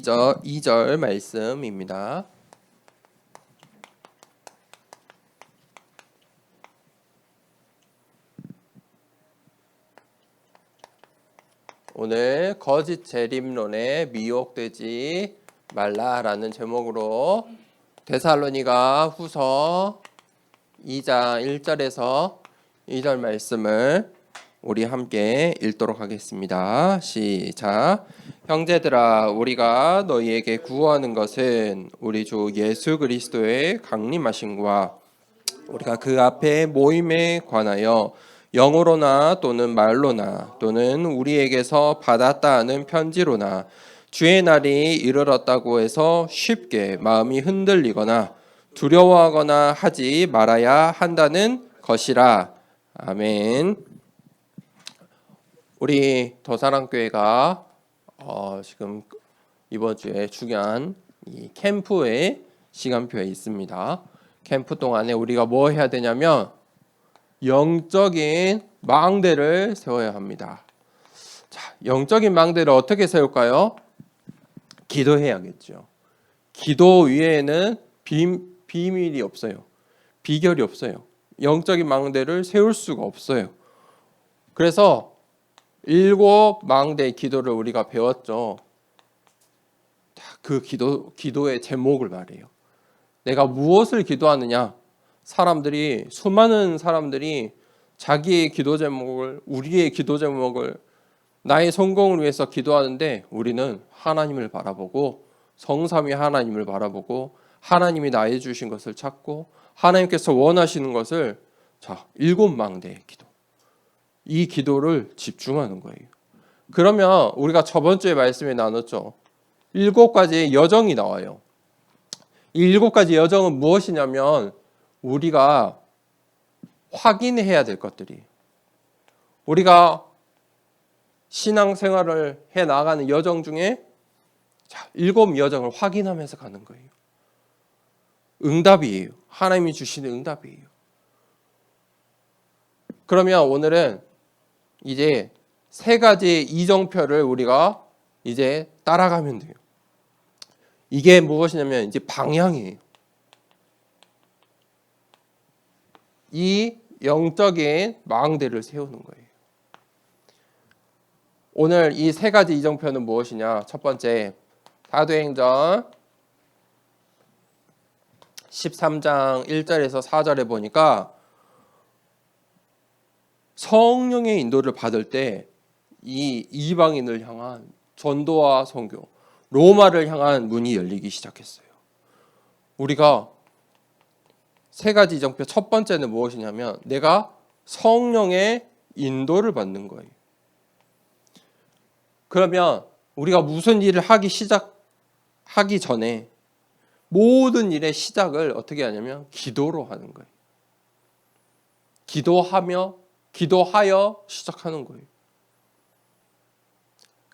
2절 말씀입니다. 오늘 거짓 재림론에 미혹되지 말라라는 제목으로 데살로니가 후서 2장 1절에서 2절 말씀을 우리 함께 읽도록 하겠습니다. 시작. 형제들아, 우리가 너희에게 구하는 것은 우리 주 예수 그리스도의 강림하심과 우리가 그 앞에 모임에 관하여 영어로나 또는 말로나 또는 우리에게서 받았다 하는 편지로나 주의 날이 이르렀다고 해서 쉽게 마음이 흔들리거나 두려워하거나 하지 말아야 한다는 것이라. 아멘. 우리 더사랑교회가 지금 이번 주에 중요한 이 캠프의 시간표에 있습니다. 캠프 동안에 우리가 뭐 해야 되냐면 영적인 망대를 세워야 합니다. 자, 영적인 망대를 어떻게 세울까요? 기도해야겠죠. 기도 위에는 비밀이 없어요. 비결이 없어요. 영적인 망대를 세울 수가 없어요. 그래서 7망대의 기도를 우리가 배웠죠. 그 기도의 제목을 말해요. 내가 무엇을 기도하느냐? 수많은 사람들이 자기의 기도 제목을, 우리의 기도 제목을 나의 성공을 위해서 기도하는데 우리는 하나님을 바라보고 성삼위 하나님을 바라보고 하나님이 나의 주신 것을 찾고 하나님께서 원하시는 것을 7망대의 기도, 이 기도를 집중하는 거예요. 그러면 우리가 저번 주에 말씀에 나눴죠. 7가지의 여정이 나와요. 이 7가지 여정은 무엇이냐면 우리가 확인해야 될 것들이, 우리가 신앙생활을 해 나가는 여정 중에 7 여정을 확인하면서 가는 거예요. 응답이에요. 하나님이 주시는 응답이에요. 그러면 오늘은 이제 3가지 이정표를 우리가 이제 따라가면 돼요. 이게 무엇이냐면 이제 방향이에요. 이 영적인 망대를 세우는 거예요. 오늘 이 3가지 이정표는 무엇이냐? 첫 번째, 사도행전 13장 1절에서 4절에 보니까 성령의 인도를 받을 때 이 이방인을 향한 전도와 선교, 로마를 향한 문이 열리기 시작했어요. 우리가 3가지 이정표, 첫 번째는 무엇이냐면 내가 성령의 인도를 받는 거예요. 그러면 우리가 무슨 일을 하기 전에 모든 일의 시작을 어떻게 하냐면 기도로 하는 거예요. 기도하여 시작하는 거예요.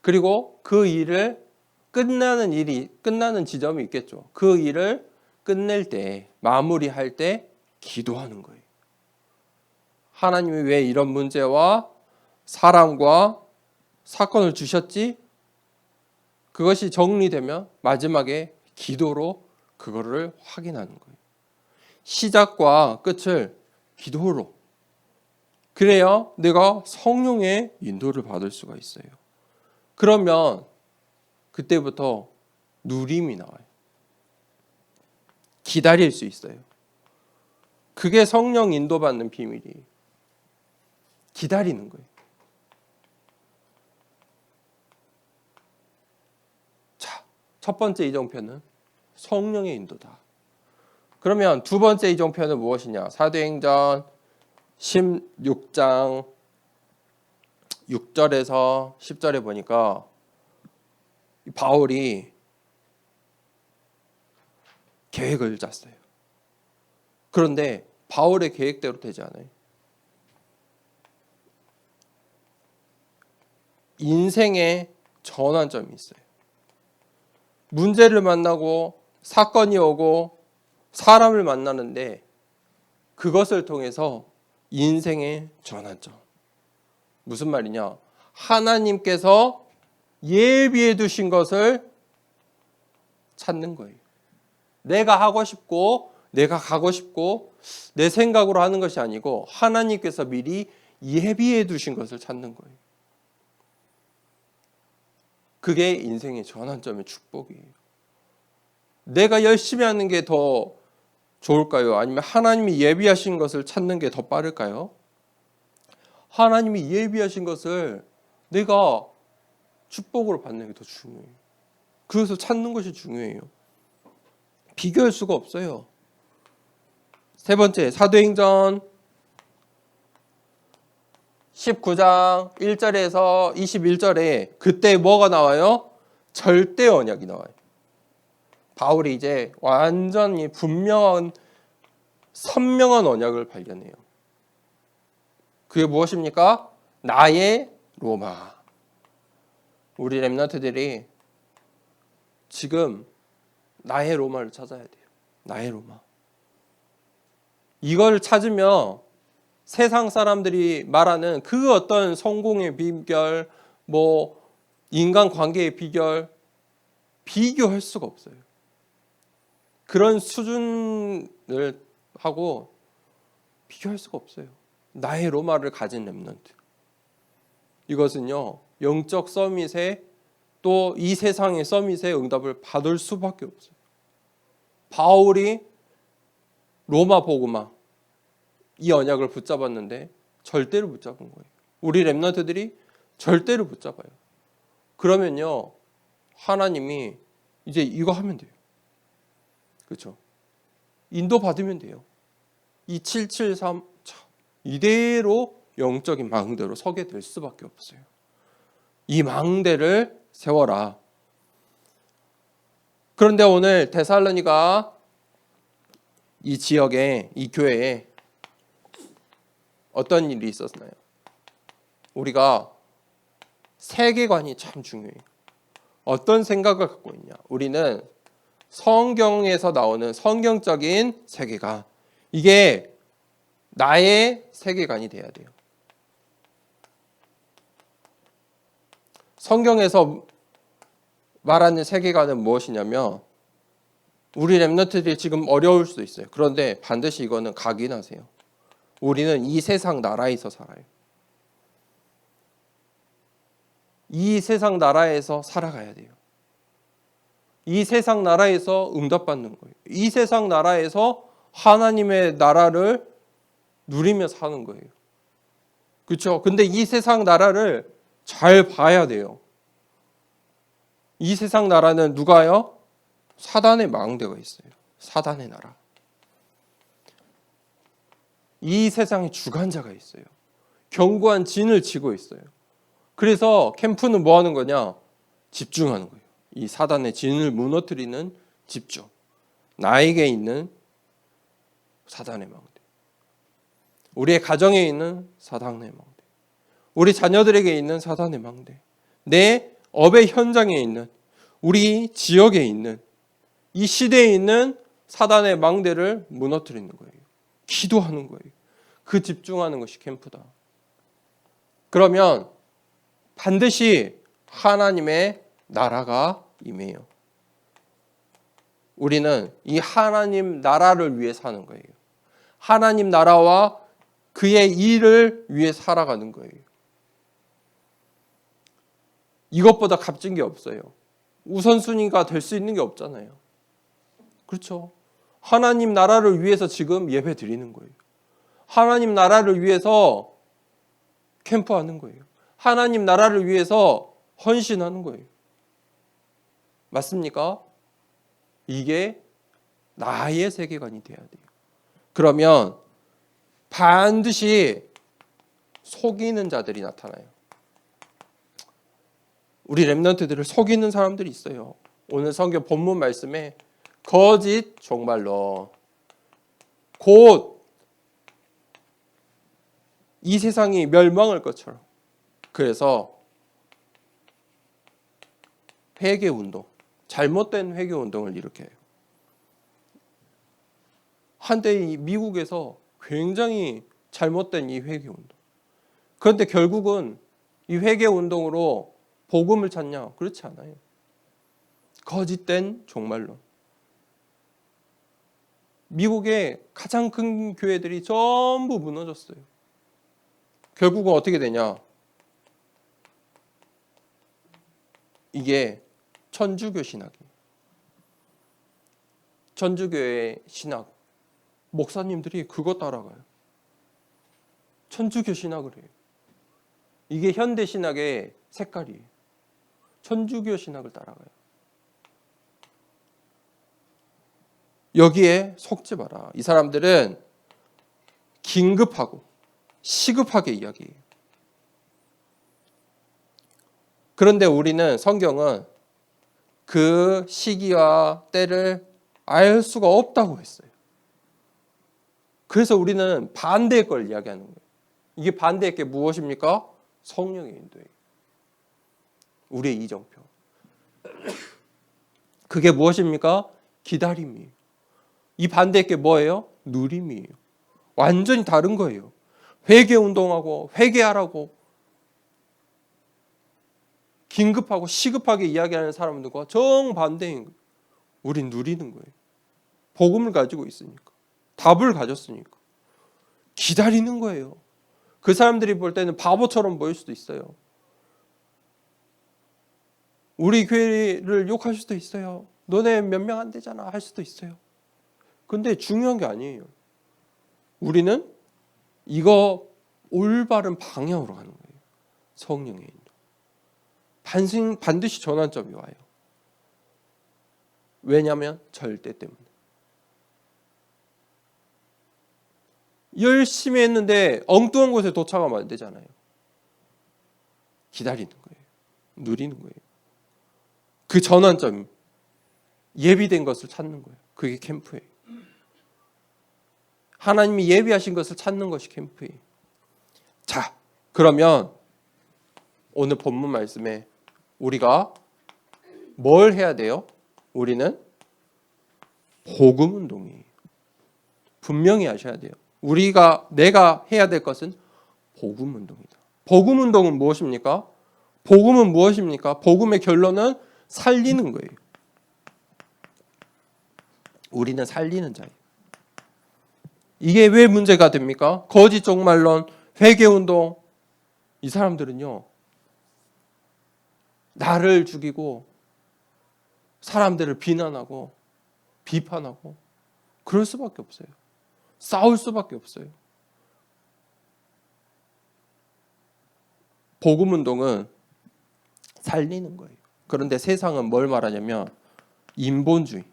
그리고 그 일을 끝나는 지점이 있겠죠. 그 일을 끝낼 때, 마무리할 때 기도하는 거예요. 하나님이 왜 이런 문제와 사람과 사건을 주셨지? 그것이 정리되면 마지막에 기도로 그거를 확인하는 거예요. 시작과 끝을 기도로. 그래야 내가 성령의 인도를 받을 수가 있어요. 그러면 그때부터 누림이 나와요. 기다릴 수 있어요. 그게 성령 인도받는 비밀이에요. 기다리는 거예요. 자, 첫 번째 이정표는 성령의 인도다. 그러면 두 번째 이정표는 무엇이냐? 사도행전 16장 6절에서 10절에 보니까 바울이 계획을 짰어요. 그런데 바울의 계획대로 되지 않아요. 인생의 전환점이 있어요. 문제를 만나고 사건이 오고 사람을 만나는데 그것을 통해서 인생의 전환점. 무슨 말이냐? 하나님께서 예비해 두신 것을 찾는 거예요. 내가 하고 싶고 내가 가고 싶고 내 생각으로 하는 것이 아니고 하나님께서 미리 예비해 두신 것을 찾는 거예요. 그게 인생의 전환점의 축복이에요. 내가 열심히 하는 게 더 좋을까요? 아니면 하나님이 예비하신 것을 찾는 게 더 빠를까요? 하나님이 예비하신 것을 내가 축복으로 받는 게 더 중요해요. 그래서 찾는 것이 중요해요. 비교할 수가 없어요. 세 번째, 사도행전 19장 1절에서 21절에 그때 뭐가 나와요? 절대 언약이 나와요. 바울이 이제 완전히 분명한 선명한 언약을 발견해요. 그게 무엇입니까? 나의 로마. 우리 렘넌트들이 지금 나의 로마를 찾아야 돼요. 나의 로마. 이걸 찾으면 세상 사람들이 말하는 그 어떤 성공의 비결, 뭐 인간 관계의 비결 비교할 수가 없어요. 그런 수준을 하고 비교할 수가 없어요. 나의 로마를 가진 렘넌트. 이것은요, 영적 서밋에 또 이 세상의 서밋에 응답을 받을 수밖에 없어요. 바울이 로마 복음화 이 언약을 붙잡았는데 절대로 붙잡은 거예요. 우리 렘넌트들이 절대로 붙잡아요. 그러면요, 하나님이 이제 이거 하면 돼요. 그렇죠? 인도 받으면 돼요. 이 773 이대로 영적인 망대로 서게 될 수밖에 없어요. 이 망대를 세워라. 그런데 오늘 데살로니가 이 지역에, 이 교회에 어떤 일이 있었나요? 우리가 세계관이 참 중요해요. 어떤 생각을 갖고 있냐? 우리는 성경에서 나오는 성경적인 세계관, 이게 나의 세계관이 돼야 돼요. 성경에서 말하는 세계관은 무엇이냐면, 우리 렘넌트들이 지금 어려울 수도 있어요. 그런데 반드시 이거는 각인하세요. 우리는 이 세상 나라에서 살아요. 이 세상 나라에서 살아가야 돼요. 이 세상 나라에서 응답받는 거예요. 이 세상 나라에서 하나님의 나라를 누리며 사는 거예요. 그렇죠? 근데 이 세상 나라를 잘 봐야 돼요. 이 세상 나라는 누가요? 사단의 망대가 있어요. 사단의 나라. 이 세상에 주관자가 있어요. 견고한 진을 치고 있어요. 그래서 캠프는 뭐 하는 거냐? 집중하는 거예요. 이 사단의 진을 무너뜨리는 집중. 나에게 있는 사단의 망대. 우리의 가정에 있는 사단의 망대. 우리 자녀들에게 있는 사단의 망대. 내 업의 현장에 있는, 우리 지역에 있는, 이 시대에 있는 사단의 망대를 무너뜨리는 거예요. 기도하는 거예요. 그 집중하는 것이 캠프다. 그러면 반드시 하나님의 나라가 임해요. 우리는 이 하나님 나라를 위해 사는 거예요. 하나님 나라와 그의 일을 위해 살아가는 거예요. 이것보다 값진 게 없어요. 우선순위가 될 수 있는 게 없잖아요. 그렇죠? 하나님 나라를 위해서 지금 예배 드리는 거예요. 하나님 나라를 위해서 캠프하는 거예요. 하나님 나라를 위해서 헌신하는 거예요. 맞습니까? 이게 나의 세계관이 돼야 돼요. 그러면 반드시 속이는 자들이 나타나요. 우리 렘넌트들을 속이는 사람들이 있어요. 오늘 성경 본문 말씀에 거짓 종말로 곧 이 세상이 멸망할 것처럼, 그래서 회개운동, 잘못된 회개운동을 일으켜요. 한때 이 미국에서 굉장히 잘못된 이 회개운동. 그런데 결국은 이 회개운동으로 복음을 찾냐? 그렇지 않아요. 거짓된 종말론. 미국의 가장 큰 교회들이 전부 무너졌어요. 결국은 어떻게 되냐? 이게 천주교 신학이에요. 천주교의 신학. 목사님들이 그거 따라가요. 천주교 신학을 해요. 이게 현대 신학의 색깔이에요. 천주교 신학을 따라가요. 여기에 속지 마라. 이 사람들은 긴급하고 시급하게 이야기해요. 그런데 우리는 성경은 그 시기와 때를 알 수가 없다고 했어요. 그래서 우리는 반대의 걸 이야기하는 거예요. 이게 반대의 게 무엇입니까? 성령의 인도예요. 우리의 이정표. 그게 무엇입니까? 기다림이에요. 이 반대의 게 뭐예요? 누림이에요. 완전히 다른 거예요. 회개운동하고 회개하라고 긴급하고 시급하게 이야기하는 사람들과 정반대인 거예요. 우린 누리는 거예요. 복음을 가지고 있으니까. 답을 가졌으니까. 기다리는 거예요. 그 사람들이 볼 때는 바보처럼 보일 수도 있어요. 우리 교회를 욕할 수도 있어요. 너네 몇 명 안 되잖아 할 수도 있어요. 근데 중요한 게 아니에요. 우리는 이거 올바른 방향으로 가는 거예요. 성령의 인도. 반드시 전환점이 와요. 왜냐하면 절대 때문에. 열심히 했는데 엉뚱한 곳에 도착하면 안 되잖아요. 기다리는 거예요. 누리는 거예요. 그 전환점, 예비된 것을 찾는 거예요. 그게 캠프예요. 하나님이 예비하신 것을 찾는 것이 캠프예요. 자, 그러면 오늘 본문 말씀에 우리가 뭘 해야 돼요? 우리는 복음 운동이에요. 분명히 아셔야 돼요. 내가 해야 될 것은 복음 운동이다. 복음 운동은 무엇입니까? 복음은 무엇입니까? 복음의 결론은 살리는 거예요. 우리는 살리는 자예요. 이게 왜 문제가 됩니까? 거짓 종말론, 회개운동. 이 사람들은요, 나를 죽이고 사람들을 비난하고 비판하고 그럴 수밖에 없어요. 싸울 수밖에 없어요. 복음운동은 살리는 거예요. 그런데 세상은 뭘 말하냐면 인본주의.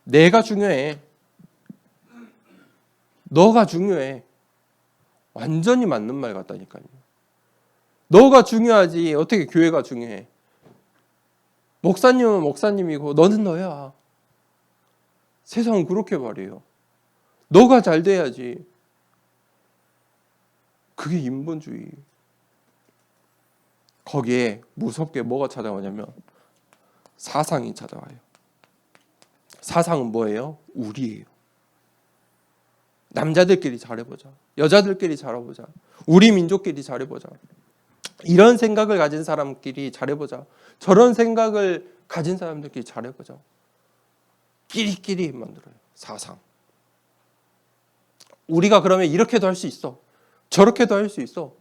내가 중요해. 너가 중요해. 완전히 맞는 말 같다니까요. 너가 중요하지 어떻게 교회가 중요해. 목사님은 목사님이고 너는 너야. 세상은 그렇게 말해요. 너가 잘 돼야지. 그게 인본주의. 거기에 무섭게 뭐가 찾아오냐면 사상이 찾아와요. 사상은 뭐예요? 우리예요. 남자들끼리 잘해보자. 여자들끼리 잘해보자. 우리 민족끼리 잘해보자. 이런 생각을 가진 사람끼리 잘해보자. 저런 생각을 가진 사람들끼리 잘해보자. 끼리끼리 만들어요. 사상. 우리가 그러면 이렇게도 할 수 있어. 저렇게도 할 수 있어.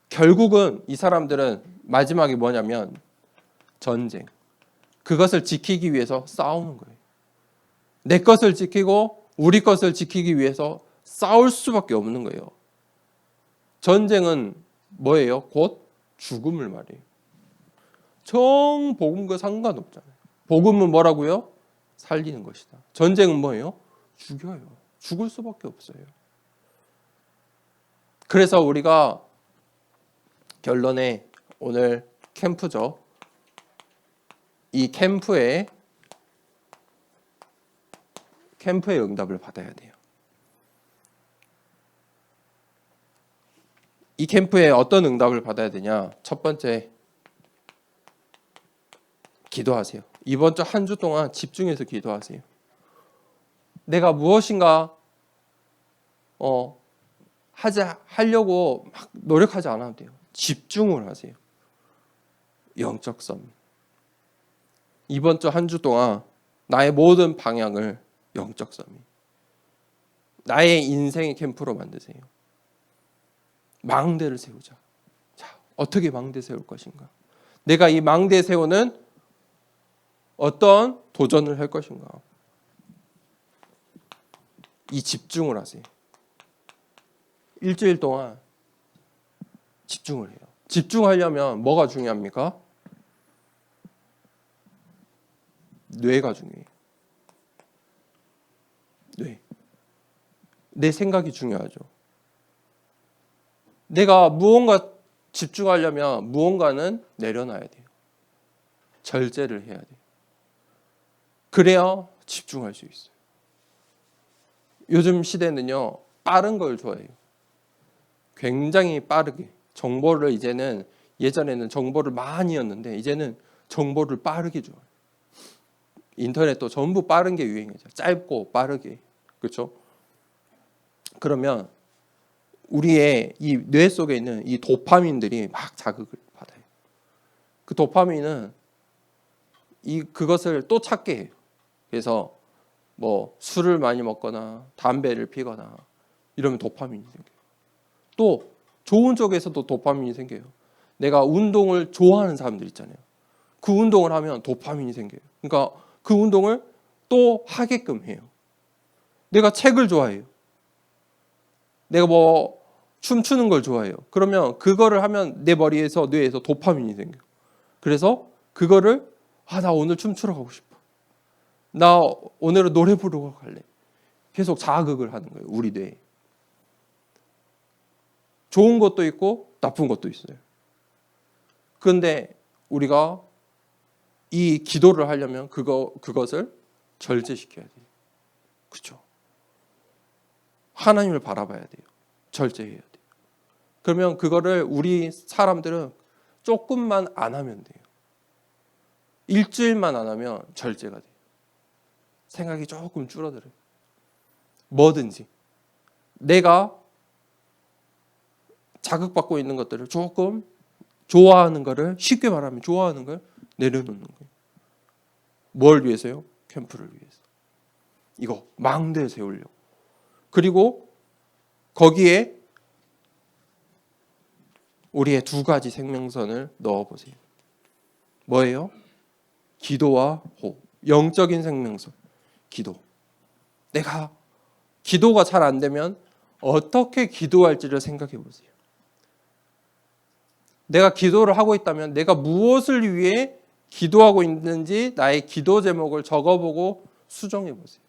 결국은 이 사람들은 마지막에 뭐냐면 전쟁. 그것을 지키기 위해서 싸우는 거예요. 내 것을 지키고 우리 것을 지키기 위해서 싸울 수밖에 없는 거예요. 전쟁은 뭐예요? 곧 죽음을 말해요. 복음과 상관없잖아요. 복음은 뭐라고요? 살리는 것이다. 전쟁은 뭐예요? 죽여요. 죽을 수밖에 없어요. 그래서 우리가 결론에 오늘 캠프죠. 이 캠프의 응답을 받아야 돼요. 이 캠프에 어떤 응답을 받아야 되냐? 첫 번째, 기도하세요. 이번 주 한 주 동안 집중해서 기도하세요. 내가 무엇인가 하려고 막 노력하지 않아도 돼요. 집중을 하세요. 영적 썸. 이번 주 한 주 동안 나의 모든 방향을 영적 썸이. 나의 인생의 캠프로 만드세요. 망대를 세우자. 자, 어떻게 망대 세울 것인가? 내가 이 망대 세우는 어떤 도전을 할 것인가? 이 집중을 하세요. 일주일 동안 집중을 해요. 집중하려면 뭐가 중요합니까? 뇌가 중요해요. 뇌. 내 생각이 중요하죠. 내가 무언가 집중하려면 무언가는 내려놔야 돼요. 절제를 해야 돼요. 그래야 집중할 수 있어요. 요즘 시대는요, 빠른 걸 좋아해요. 굉장히 빠르게. 정보를 이제는, 예전에는 정보를 많이였는데 이제는 정보를 빠르게 줘요. 인터넷도 전부 빠른 게 유행이죠. 짧고 빠르게. 그렇죠? 그러면 우리의 이 뇌 속에 있는 이 도파민들이 막 자극을 받아요. 그 도파민은 그것을 또 찾게 해요. 그래서 뭐 술을 많이 먹거나 담배를 피거나 이러면 도파민이 생겨요. 또 좋은 쪽에서도 도파민이 생겨요. 내가 운동을 좋아하는 사람들 있잖아요. 그 운동을 하면 도파민이 생겨요. 그러니까 그 운동을 또 하게끔 해요. 내가 책을 좋아해요. 내가 뭐 춤추는 걸 좋아해요. 그러면 그거를 하면 내 머리에서 뇌에서 도파민이 생겨요. 그래서 그거를 나 오늘 춤추러 가고 싶어. 나 오늘은 노래 부르러 갈래. 계속 자극을 하는 거예요. 우리 뇌에. 좋은 것도 있고 나쁜 것도 있어요. 그런데 우리가 이 기도를 하려면 그것을 절제시켜야 돼요. 그렇죠? 하나님을 바라봐야 돼요. 절제해야 돼요. 그러면 그거를 우리 사람들은 조금만 안 하면 돼요. 일주일만 안 하면 절제가 돼요. 생각이 조금 줄어들어요. 뭐든지. 내가 자극받고 있는 것들을 조금 좋아하는 거를, 쉽게 말하면 좋아하는 걸 내려놓는 거예요. 뭘 위해서요? 캠프를 위해서. 이거 망대 세우려고. 그리고 거기에 우리의 두 가지 생명선을 넣어보세요. 뭐예요? 기도와 호흡. 영적인 생명선. 기도. 내가 기도가 잘 안 되면 어떻게 기도할지를 생각해 보세요. 내가 기도를 하고 있다면 내가 무엇을 위해 기도하고 있는지 나의 기도 제목을 적어보고 수정해 보세요.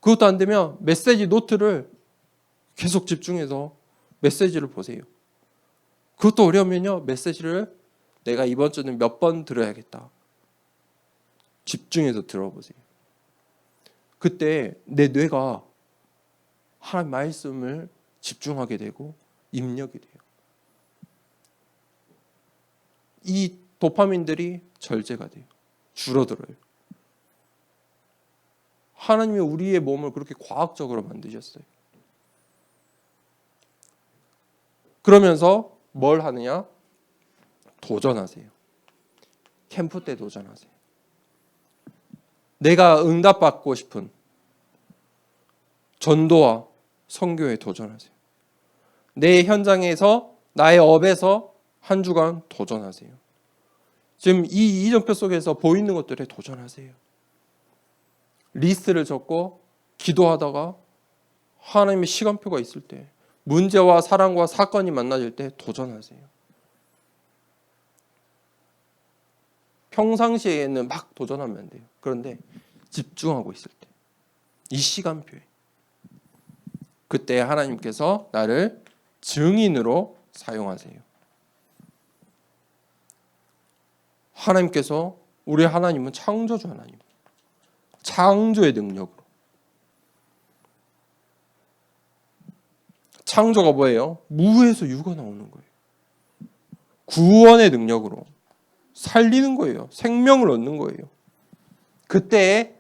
그것도 안 되면 메시지 노트를 계속 집중해서 메시지를 보세요. 그것도 어려우면요, 메시지를 내가 이번 주는 몇 번 들어야겠다. 집중해서 들어보세요. 그때 내 뇌가 하나님 말씀을 집중하게 되고 입력이 돼요. 이 도파민들이 절제가 돼요. 줄어들어요. 하나님이 우리의 몸을 그렇게 과학적으로 만드셨어요. 그러면서 뭘 하느냐? 도전하세요. 캠프 때 도전하세요. 내가 응답받고 싶은 전도와 선교에 도전하세요. 내 현장에서, 나의 업에서 한 주간 도전하세요. 지금 이 이정표 속에서 보이는 것들에 도전하세요. 리스트를 적고 기도하다가 하나님의 시간표가 있을 때, 문제와 사랑과 사건이 만나질 때 도전하세요. 평상시에는 막 도전하면 안 돼요. 그런데 집중하고 있을 때, 이 시간표에, 그때 하나님께서 나를 증인으로 사용하세요. 하나님께서, 우리 하나님은 창조주 하나님, 창조의 능력으로. 창조가 뭐예요? 무에서 유가 나오는 거예요. 구원의 능력으로 살리는 거예요. 생명을 얻는 거예요. 그때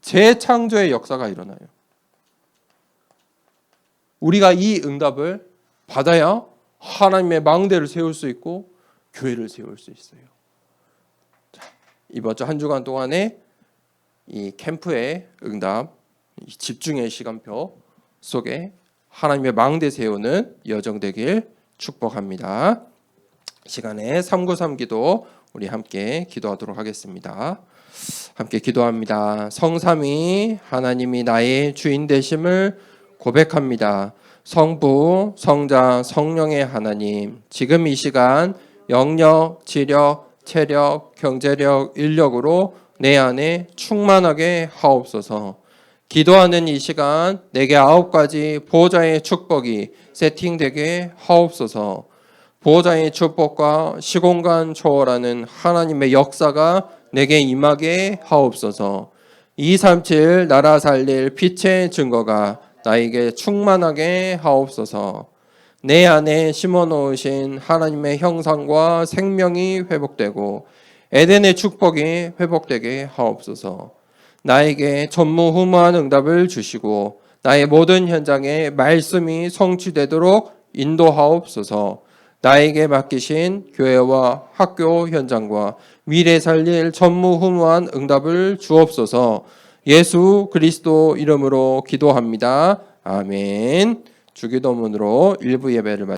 재창조의 역사가 일어나요. 우리가 이 응답을 받아야 하나님의 망대를 세울 수 있고 교회를 세울 수 있어요. 자, 이번 주 한 주간 동안에 이 캠프의 응답, 이 집중의 시간표 속에 하나님의 망대 세우는 여정 되길 축복합니다. 시간에 393 기도 우리 함께 기도하도록 하겠습니다. 함께 기도합니다. 성삼위 하나님이 나의 주인 되심을 고백합니다. 성부, 성자, 성령의 하나님, 지금 이 시간 영력, 지력, 체력, 경제력, 인력으로 내 안에 충만하게 하옵소서. 기도하는 이 시간 내게 9가지 보호자의 축복이 세팅되게 하옵소서. 보호자의 축복과 시공간 초월하는 하나님의 역사가 내게 임하게 하옵소서. 237 나라 살릴 빛의 증거가 나에게 충만하게 하옵소서. 내 안에 심어놓으신 하나님의 형상과 생명이 회복되고 에덴의 축복이 회복되게 하옵소서. 나에게 전무후무한 응답을 주시고 나의 모든 현장에 말씀이 성취되도록 인도하옵소서. 나에게 맡기신 교회와 학교 현장과 미래 살릴 전무후무한 응답을 주옵소서. 예수 그리스도 이름으로 기도합니다. 아멘. 주기도문으로 일부 예배를